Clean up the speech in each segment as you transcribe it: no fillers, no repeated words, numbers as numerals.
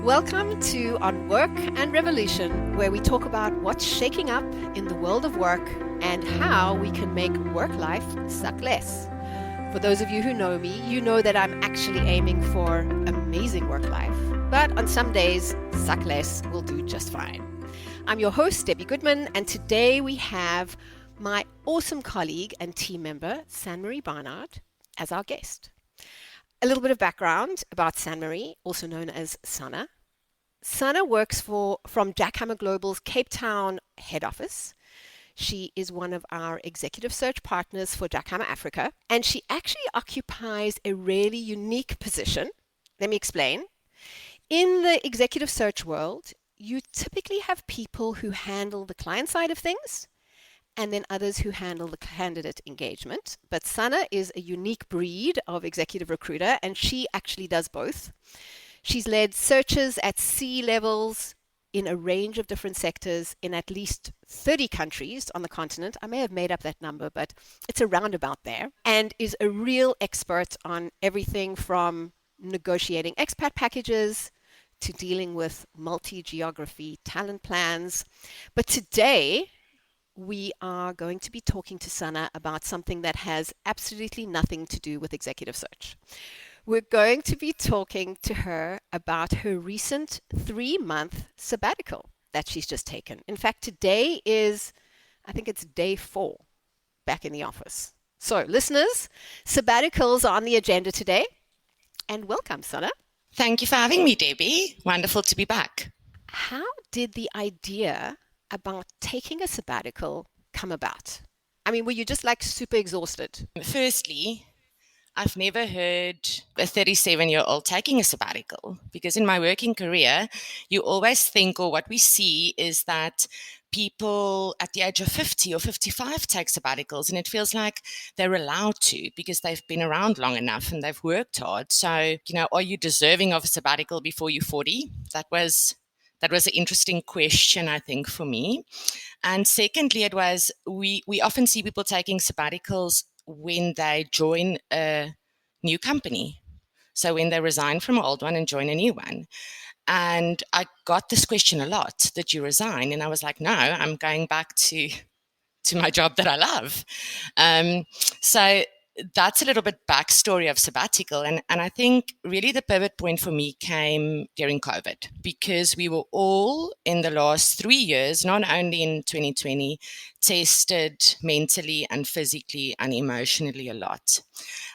Welcome to On Work and Revolution, where we talk about what's shaking up in the world of work and how we can make work life suck less. For those of you who know me, you know that I'm actually aiming for amazing work life, but on some days, suck less will do just fine. I'm your host, Debbie Goodman, and today we have my awesome colleague and team member, San-Marie Barnard, as our guest. A little bit of background about San-Marie, also known as Sana. Sana works from Jackhammer Global's Cape Town head office. She is one of our executive search partners for Jackhammer Africa, and she actually occupies a really unique position. Let me explain. In the executive search world, you typically have people who handle the client side of things, and then others who handle the candidate engagement. But Sana is a unique breed of executive recruiter, and she actually does both. She's led searches at C-levels in a range of different sectors in at least 30 countries on the continent. I may have made up that number, but it's around about there, and is a real expert on everything from negotiating expat packages to dealing with multi-geography talent plans. But today, we are going to be talking to Sana about something that has absolutely nothing to do with executive search. We're going to be talking to her about her recent 3-month sabbatical that she's just taken. In fact, today is, I think it's day 4 back in the office. So listeners, sabbaticals are on the agenda today. And welcome, Sana. Thank you for having me, Debbie. Wonderful to be back. How did the idea about taking a sabbatical come about? I mean, were you just like super exhausted? Firstly, I've never heard a 37-year-old taking a sabbatical, because in my working career, you always think, or what we see is that people at the age of 50 or 55 take sabbaticals, and it feels like they're allowed to because they've been around long enough and they've worked hard. So, are you deserving of a sabbatical before you're 40? That was an interesting question, I think, for me. And secondly, it was we often see people taking sabbaticals when they join a new company. So when they resign from an old one and join a new one. And I got this question a lot: did you resign? And I was like, no, I'm going back to my job that I love. So that's a little bit backstory of sabbatical. And I think really the pivot point for me came during COVID, because we were all in the last 3 years, not only in 2020, tested mentally and physically and emotionally a lot.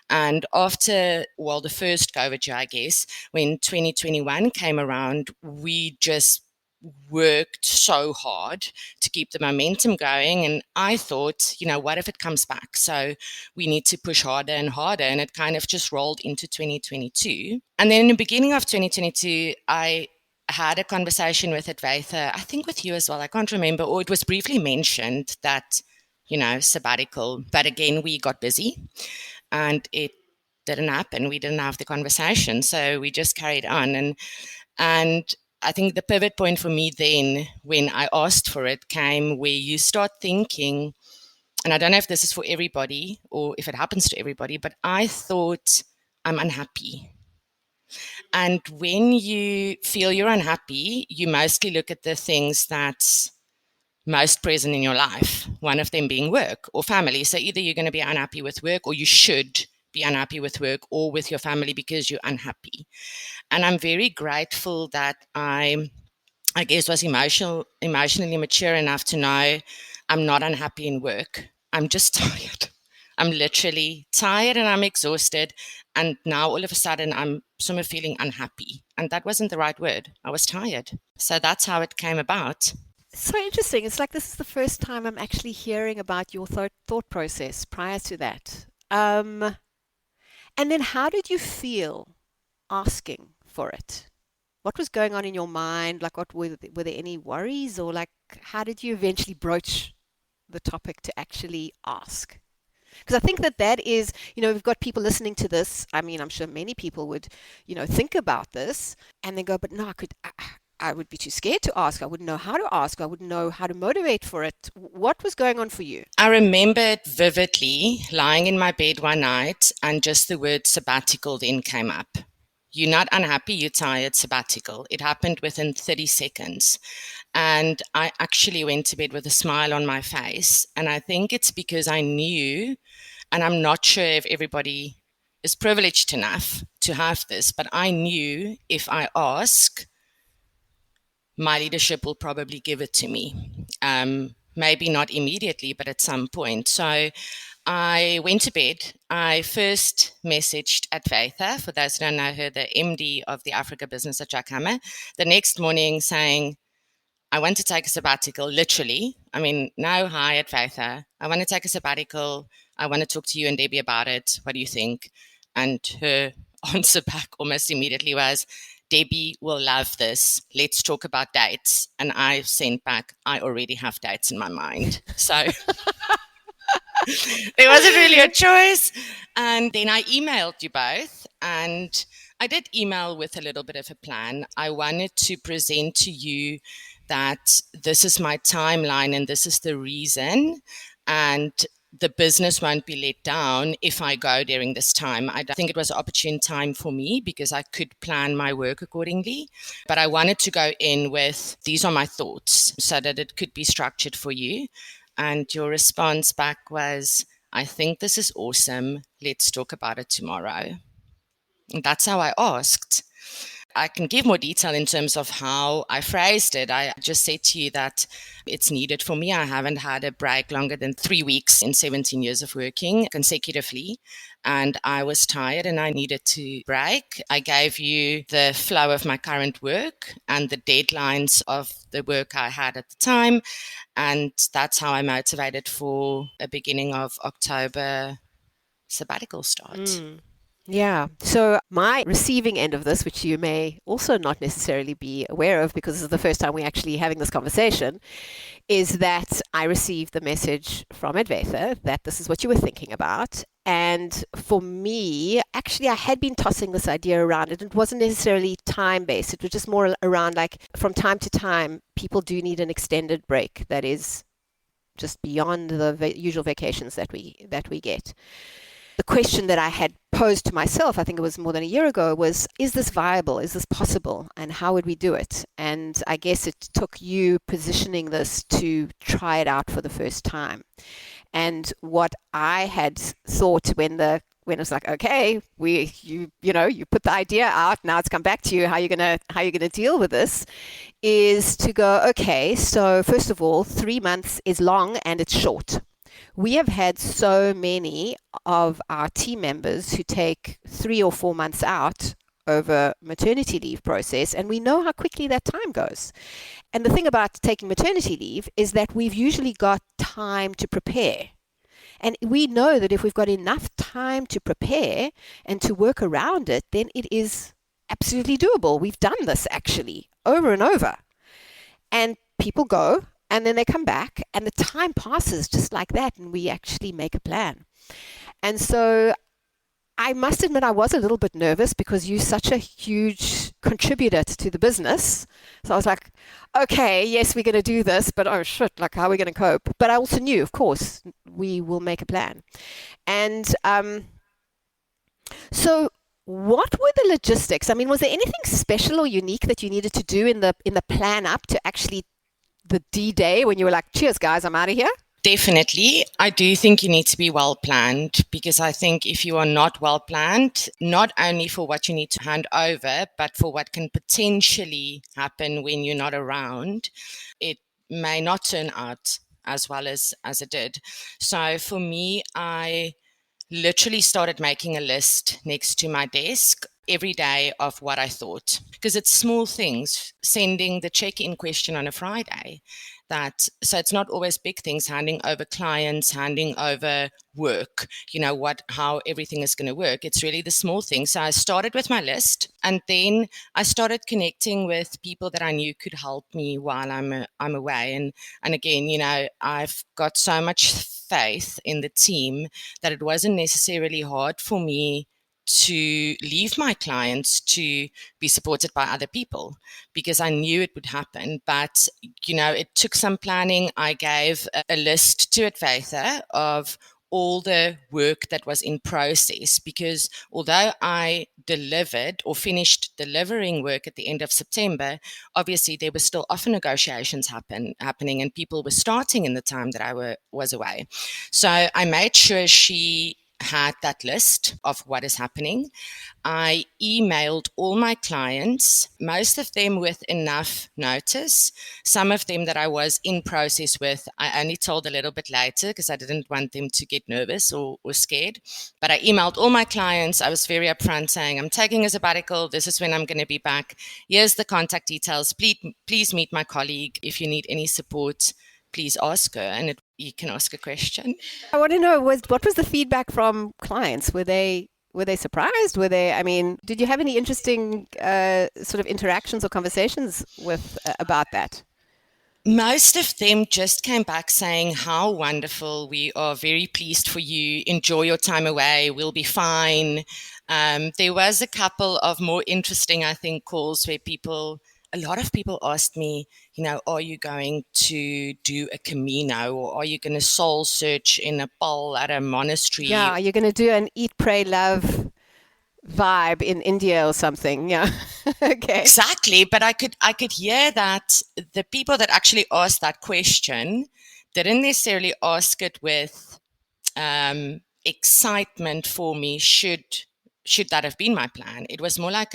And after, the first COVID year, I guess, when 2021 came around, we just worked so hard to keep the momentum going. And I thought, what if it comes back? So we need to push harder and harder. And it kind of just rolled into 2022. And then in the beginning of 2022, I had a conversation with Advaita, I think with you as well, I can't remember, or it was briefly mentioned that, sabbatical. But again, we got busy and it didn't happen. We didn't have the conversation. So we just carried on. And I think the pivot point for me then, when I asked for it, came where you start thinking, and I don't know if this is for everybody or if it happens to everybody, but I thought, I'm unhappy. And when you feel you're unhappy, you mostly look at the things that's most present in your life, one of them being work or family. So either you're going to be unhappy with work, or you should be unhappy with work or with your family because you're unhappy. And I'm very grateful that I guess was emotionally mature enough to know I'm not unhappy in work. I'm just tired. I'm literally tired and I'm exhausted. And now all of a sudden I'm sort of feeling unhappy. And that wasn't the right word. I was tired. So that's how it came about. So interesting. It's like this is the first time I'm actually hearing about your thought process prior to that. And then how did you feel asking for it? What was going on in your mind? Like, were there any worries, or like, how did you eventually broach the topic to actually ask? Because I think that is, we've got people listening to this. I mean, I'm sure many people would, think about this and then go, but no, I would be too scared to ask. I wouldn't know how to ask. I wouldn't know how to motivate for it. What was going on for you? I remember it vividly, lying in my bed one night, and just the word sabbatical then came up. You're not unhappy, you're tired, sabbatical. It happened within 30 seconds. And I actually went to bed with a smile on my face. And I think it's because I knew, and I'm not sure if everybody is privileged enough to have this, but I knew if I ask, my leadership will probably give it to me. Maybe not immediately, but at some point. So I went to bed. I first messaged Advaita, for those who don't know her, the MD of the Africa business at Jack Hammer, the next morning saying, I want to take a sabbatical, literally. I mean, no, hi, Advaita. I want to take a sabbatical. I want to talk to you and Debbie about it. What do you think? And her answer back almost immediately was, Debbie will love this. Let's talk about dates. And I sent back, I already have dates in my mind. So there wasn't really a choice. And then I emailed you both, and I did email with a little bit of a plan. I wanted to present to you that this is my timeline and this is the reason. And the business won't be let down if I go during this time. I think it was an opportune time for me because I could plan my work accordingly. But I wanted to go in with, these are my thoughts, so that it could be structured for you. And your response back was, I think this is awesome. Let's talk about it tomorrow. And that's how I asked. I can give more detail in terms of how I phrased it. I just said to you that it's needed for me. I haven't had a break longer than 3 weeks in 17 years of working consecutively. And I was tired and I needed to break. I gave you the flow of my current work and the deadlines of the work I had at the time. And that's how I motivated for a beginning of October sabbatical start. Yeah. So my receiving end of this, which you may also not necessarily be aware of because this is the first time we're actually having this conversation, is that I received the message from Advaita that this is what you were thinking about. And for me, actually, I had been tossing this idea around. It wasn't necessarily time-based. It was just more around, like, from time to time, people do need an extended break that is just beyond the usual vacations that we get. The question that I had posed to myself, I think it was more than a year ago, was, is this viable? Is this possible? And how would we do it? And I guess it took you positioning this to try it out for the first time. And what I had thought when it was like, okay, you put the idea out, now it's come back to you, how you're gonna deal with this, is to go, okay, so first of all, 3 months is long and it's short. We have had so many of our team members who take 3 or 4 months out over maternity leave process, and we know how quickly that time goes. And the thing about taking maternity leave is that we've usually got time to prepare. And we know that if we've got enough time to prepare and to work around it, then it is absolutely doable. We've done this actually over and over. And people go, and then they come back, and the time passes just like that, and we actually make a plan. And so I must admit I was a little bit nervous because you're such a huge contributor to the business. So I was like, okay, yes, we're going to do this, but oh shit, like, how are we going to cope? But I also knew, of course, we will make a plan. And so what were the logistics? I mean, was there anything special or unique that you needed to do in the plan up to actually the D-Day when you were like, cheers, guys, I'm out of here? Definitely. I do think you need to be well planned, because I think if you are not well planned, not only for what you need to hand over, but for what can potentially happen when you're not around, it may not turn out as well as it did. So for me, I literally started making a list next to my desk every day of what I thought, because it's small things, sending the check-in question on a Friday. So it's not always big things, handing over clients, handing over work, how everything is going to work. It's really the small things. So I started with my list, and then I started connecting with people that I knew could help me while I'm away. And again, I've got so much faith in the team that it wasn't necessarily hard for me to leave my clients to be supported by other people, because I knew it would happen. But, it took some planning. I gave a list to Advaita of all the work that was in process, because although I delivered or finished delivering work at the end of September, obviously there were still often negotiations happening and people were starting in the time that I was away. So I made sure she had that list of what is happening. I emailed all my clients, most of them with enough notice. Some of them that I was in process with, I only told a little bit later because I didn't want them to get nervous or scared. But I emailed all my clients. I was very upfront saying, I'm taking a sabbatical. This is when I'm going to be back. Here's the contact details. Please meet my colleague. If you need any support, please ask her. And you can ask a question. I want to know what was the feedback from clients? Were they surprised? Did you have any interesting sort of interactions or conversations with about that? Most of them just came back saying how wonderful. We are very pleased for you. Enjoy your time away. We'll be fine. There was a couple of more interesting, I think, calls where a lot of people asked me, are you going to do a Camino, or are you going to soul search in Nepal at a monastery? Yeah, you're going to do an eat, pray, love vibe in India or something. Yeah. Okay. Exactly. But I could hear that the people that actually asked that question didn't necessarily ask it with excitement for me. Should that have been my plan? It was more like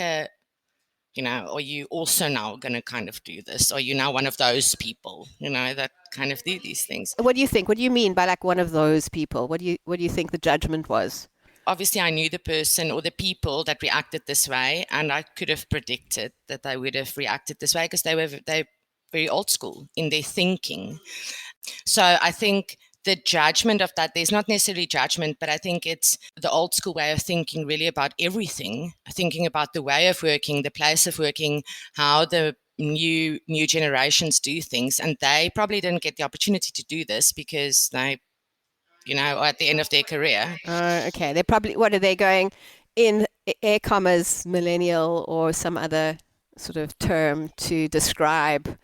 are you also now going to kind of do this? Are you now one of those people, that kind of do these things? What do you think? What do you mean by like one of those people? What do you think the judgment was? Obviously, I knew the person or the people that reacted this way, and I could have predicted that they would have reacted this way because they're very old school in their thinking. So I think the judgment of that, there's not necessarily judgment, but I think it's the old school way of thinking really about everything, thinking about the way of working, the place of working, how the new generations do things. And they probably didn't get the opportunity to do this because they, are at the end of their career. Okay. They're probably, what are they going in air commas, millennial or some other sort of term to describe?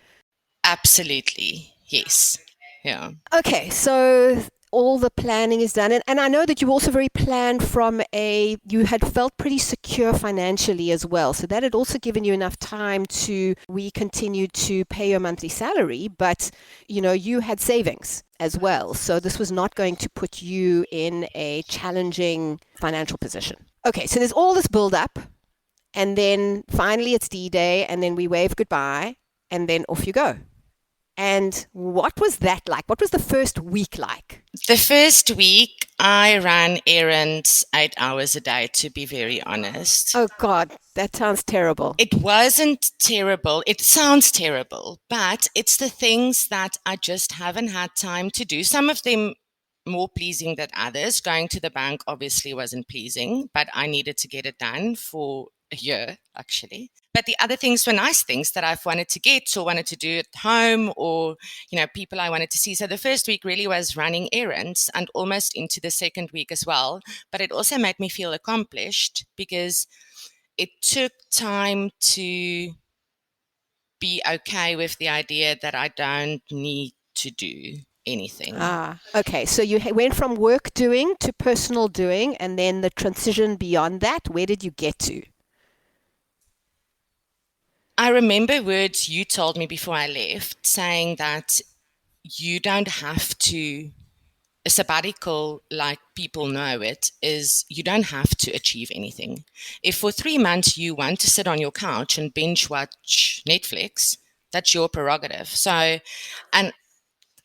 Absolutely. Yes. Yeah. Okay, so all the planning is done. And I know that you also very planned you had felt pretty secure financially as well. So that had also given you enough time we continued to pay your monthly salary, but you had savings as well. So this was not going to put you in a challenging financial position. Okay, so there's all this build up, and then finally it's D-Day, and then we wave goodbye, and then off you go. And what was that like? What was the first week like? The first week, I ran errands 8 hours a day, to be very honest. Oh, God, that sounds terrible. It wasn't terrible. It sounds terrible, but it's the things that I just haven't had time to do. Some of them more pleasing than others. Going to the bank obviously wasn't pleasing, but I needed to get it done for a year, actually. But the other things were nice things that I've wanted to get or wanted to do at home, or, people I wanted to see. So the first week really was running errands, and almost into the second week as well. But it also made me feel accomplished because it took time to be okay with the idea that I don't need to do anything. Okay. So you went from work doing to personal doing, and then the transition beyond that, where did you get to? I remember words you told me before I left saying that you don't have to, a sabbatical, like people know it, is you don't have to achieve anything. If for 3 months you want to sit on your couch and binge watch Netflix, that's your prerogative. So, and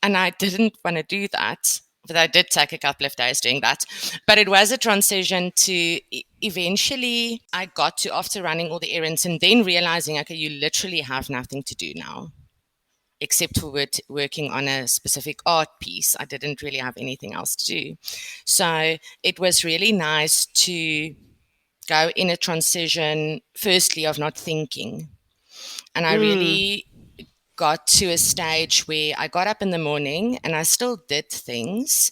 I didn't want to do that. But I did take a couple of days doing that. But it was a transition to eventually I got to, after running all the errands and then realizing, okay, you literally have nothing to do now, except for working on a specific art piece. I didn't really have anything else to do. So it was really nice to go in a transition, firstly, of not thinking. And I really got to a stage where I got up in the morning and I still did things,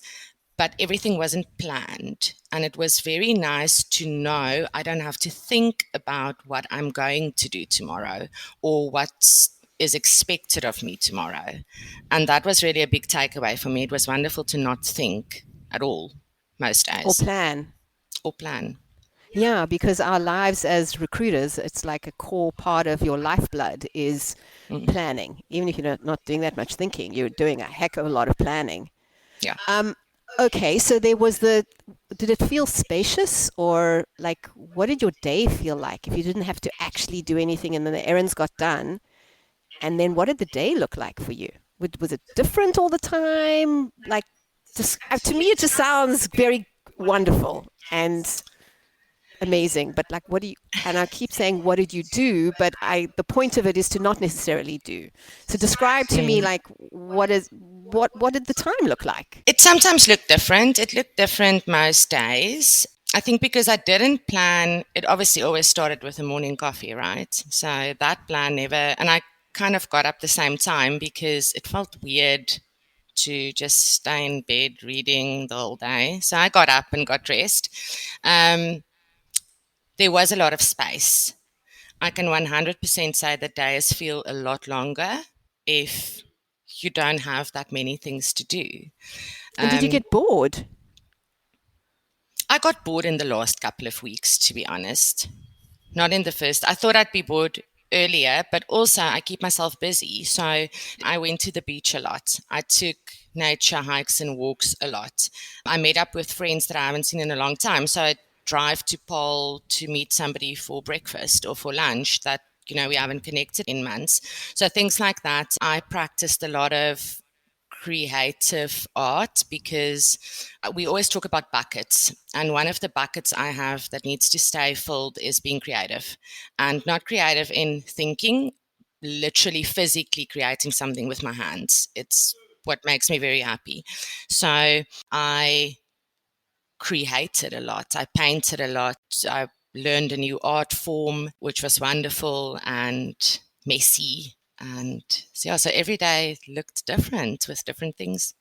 but everything wasn't planned. And it was very nice to know I don't have to think about what I'm going to do tomorrow or what is expected of me tomorrow. And that was really a big takeaway for me. It was wonderful to not think at all. most Or days, plan. or plan. Yeah, because our lives as recruiters, it's like a core part of your lifeblood is Mm, planning. Even if you're not doing that much thinking, you're doing a heck of a lot of planning. yeah. Um, okay, so there was did it feel spacious, or like what did your day feel like if you didn't have to actually do anything and then the errands got done? And then what did the day look like for you? Was it different all the time? Like, just to me, it just sounds very wonderful and amazing. But like, what do you? And I keep saying, what did you do? But the point of it is to not necessarily do. So describe to me, Mm. like, what did the time look like? It sometimes looked different. It looked different most days. I think because I didn't plan, it obviously always started with a morning coffee, right? So that plan never, and I kind of got up the same time because it felt weird to just stay in bed reading the whole day. So I got up and got dressed. Um, there was a lot of space. I can 100% say that days feel a lot longer if you don't have that many things to do. And did you Um, get bored? I got bored in the last couple of weeks, to be honest. Not in the first. I thought I'd be bored earlier, but also I keep myself busy. So I went to the beach a lot. I took nature hikes and walks a lot. I met up with friends that I haven't seen in a long time. So I drive to Paul to meet somebody for breakfast or for lunch that we haven't connected in months. So things like that. I practiced a lot of creative art because we always talk about buckets. And one of the buckets I have that needs to stay filled is being creative, and not creative in thinking, literally physically creating something with my hands. It's what makes me very happy. So I created a lot. I painted a lot. I learned a new art form, which was wonderful and messy. And so, yeah, so every day looked different with different things.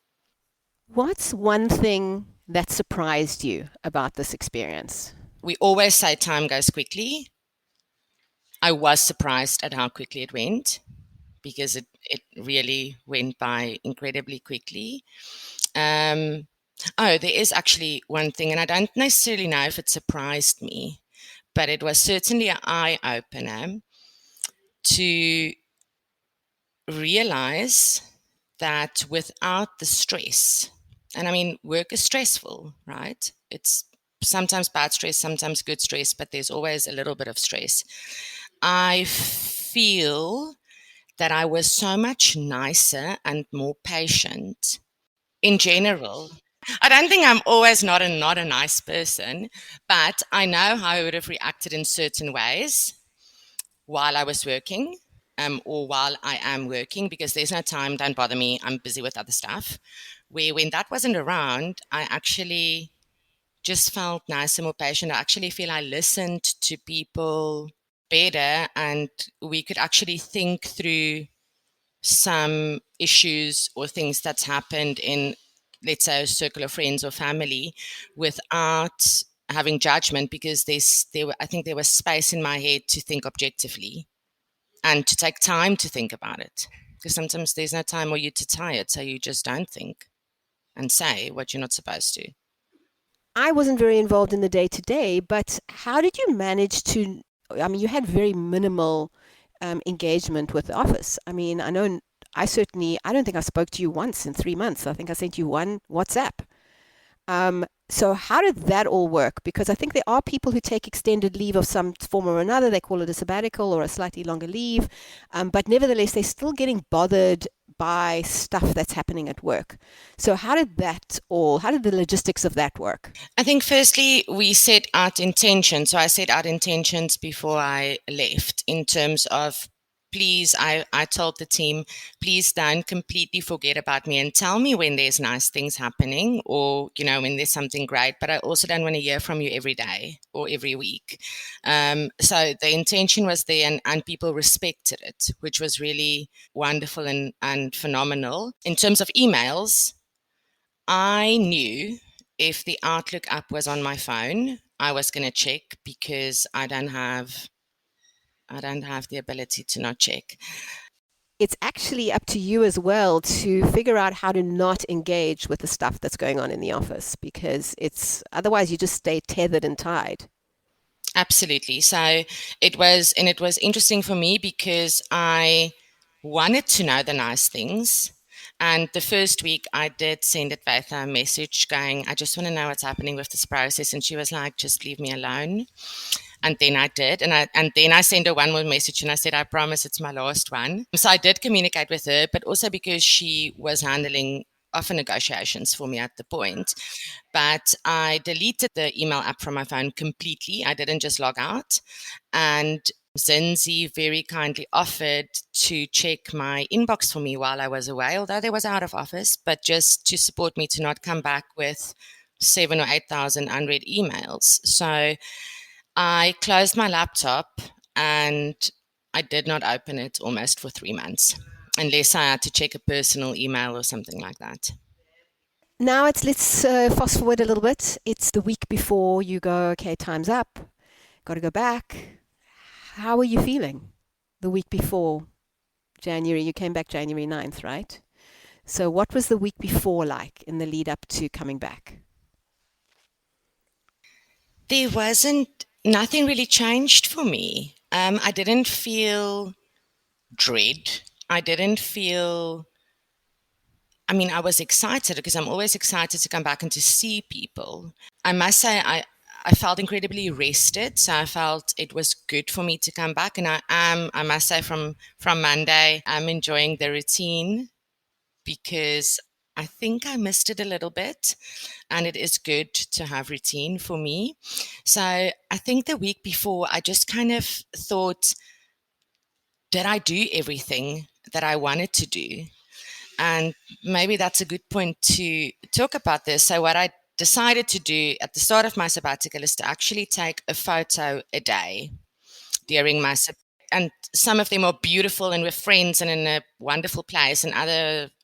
What's one thing that surprised you about this experience? We always say time goes quickly. I was surprised at how quickly it went because it really went by incredibly quickly. Um, oh, there is actually one thing, and I don't necessarily know if it surprised me, but it was certainly an eye opener to realize that without the stress, and I mean, work is stressful, right? It's sometimes bad stress, sometimes good stress, but there's always a little bit of stress. I feel that I was so much nicer and more patient in general. I don't think I'm always not a nice person, but I know how I would have reacted in certain ways while I was working, or while I am working, because there's no time, don't bother me, I'm busy with other stuff. Where when that wasn't around, I actually just felt nice and more patient. I actually feel I listened to people better, and we could actually think through some issues or things that's happened in, let's say, a circle of friends or family without having judgment, because I think there was space in my head to think objectively and to take time to think about it. Because sometimes there's no time, or you're too tired, so you just don't think and say what you're not supposed to. I wasn't very involved in the day to day, but how did you manage to? I mean, you had very minimal engagement with the office. I mean, I know I don't think I spoke to you once in 3 months. I think I sent you one WhatsApp. So how did that all work? Because I think there are people who take extended leave of some form or another. They call it a sabbatical or a slightly longer leave. But nevertheless, they're still getting bothered by stuff that's happening at work. So how did the logistics of that work? I think firstly we set out intentions. So I set out intentions before I left in terms of, please, I told the team, please don't completely forget about me and tell me when there's nice things happening, or, when there's something great, but I also don't want to hear from you every day or every week. So the intention was there, and people respected it, which was really wonderful and phenomenal. In terms of emails, I knew if the Outlook app was on my phone, I was going to check, because I don't have the ability to not check. it's actually up to you as well to figure out how to not engage with the stuff that's going on in the office, because otherwise you just stay tethered and tied. Absolutely. So it was interesting for me because I wanted to know the nice things. And the first week I did send Advaita a message going, I just want to know what's happening with this process. And she was like, just leave me alone. And then I did. And then I sent her one more message and I said, I promise it's my last one. So I did communicate with her, but also because she was handling offer negotiations for me at the point. But I deleted the email app from my phone completely. I didn't just log out. And Zinzi very kindly offered to check my inbox for me while I was away, although they was out of office, but just to support me to not come back with 7,000 or 8,000 unread emails. So I closed my laptop and I did not open it almost for 3 months, unless I had to check a personal email or something like that. Now let's fast forward a little bit. It's the week before you go, okay, time's up, got to go back. How are you feeling the week before January? You came back January 9th, right? So what was the week before like in the lead up to coming back? There wasn't, nothing really changed for me. I didn't feel dread. I didn't feel, I mean, I was excited because I'm always excited to come back and to see people. I must say, I felt incredibly rested. So I felt it was good for me to come back. And I must say from Monday, I'm enjoying the routine because I think I missed it a little bit, and it is good to have routine for me. So I think the week before, I just kind of thought, did I do everything that I wanted to do? And maybe that's a good point to talk about this. So what I decided to do at the start of my sabbatical is to actually take a photo a day during my sabbatical. And some of them are beautiful and with friends and in a wonderful place, and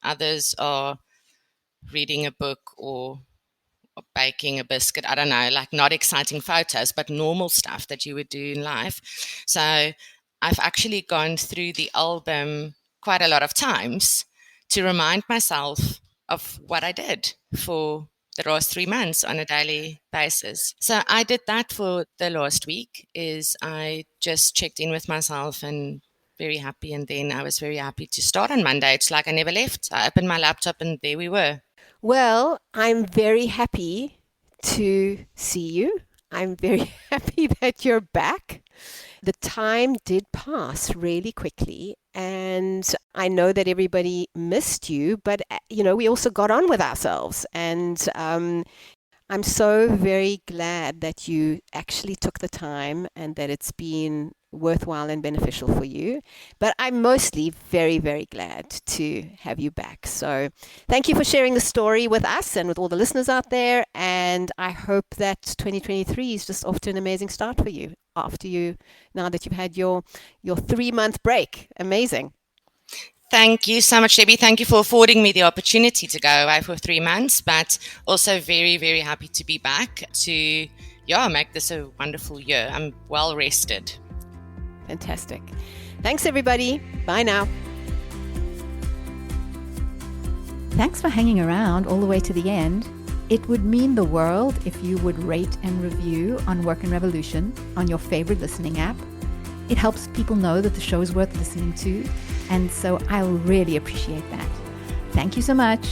others are reading a book or baking a biscuit. I don't know, like not exciting photos, but normal stuff that you would do in life. So I've actually gone through the album quite a lot of times to remind myself of what I did for the last 3 months on a daily basis. So I did that for the last week. Is I just checked in with myself and very happy. And then I was very happy to start on Monday. It's like I never left. I opened my laptop and there we were. Well, I'm very happy to see you. I'm very happy that you're back. The time did pass really quickly, and I know that everybody missed you, but we also got on with ourselves, and I'm so very glad that you actually took the time and that it's been worthwhile and beneficial for you. But I'm mostly very, very glad to have you back. So thank you for sharing the story with us and with all the listeners out there. And I hope that 2023 is just off to an amazing start for you now that you've had your 3-month break. Amazing. Thank you so much, Debbie. Thank you for affording me the opportunity to go away for 3 months, but also very, very happy to be back to make this a wonderful year. I'm well rested. Fantastic. Thanks, everybody. Bye now. Thanks for hanging around all the way to the end. It would mean the world if you would rate and review on Work and Revolution on your favorite listening app. It helps people know that the show is worth listening to, and so I'll really appreciate that. Thank you so much.